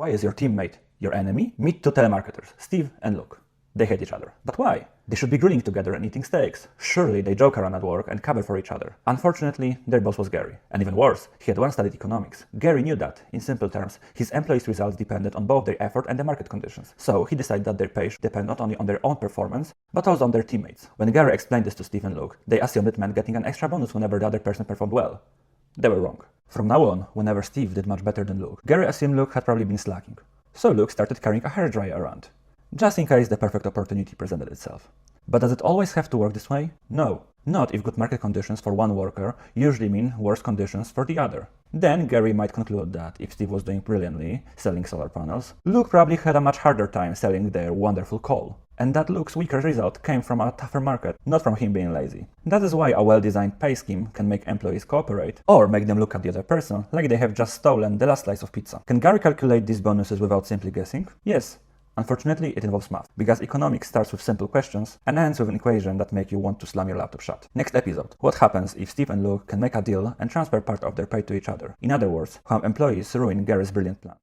Why is your teammate your enemy? Meet two telemarketers, Steve and Luke. They hate each other. But why? They should be grilling together and eating steaks. Surely they joke around at work and cover for each other. Unfortunately, their boss was Gary. And even worse, he had once studied economics. Gary knew that, in simple terms, his employees' results depended on both their effort and the market conditions. So he decided that their pay should depend not only on their own performance, but also on their teammates. When Gary explained this to Steve and Luke, they assumed it meant getting an extra bonus whenever the other person performed well. They were wrong. From now on, whenever Steve did much better than Luke, Gary assumed Luke had probably been slacking. So Luke started carrying a hairdryer around, just in case the perfect opportunity presented itself. But does it always have to work this way? No. Not if good market conditions for one worker usually mean worse conditions for the other. Then Gary might conclude that if Steve was doing brilliantly selling solar panels, Luke probably had a much harder time selling their wonderful coal. And that Luke's weaker result came from a tougher market, not from him being lazy. That is why a well-designed pay scheme can make employees cooperate, or make them look at the other person like they have just stolen the last slice of pizza. Can Gary calculate these bonuses without simply guessing? Yes. Unfortunately, it involves math, because economics starts with simple questions and ends with an equation that make you want to slam your laptop shut. Next episode, what happens if Steve and Luke can make a deal and transfer part of their pay to each other? In other words, how employees ruin Gary's brilliant plan.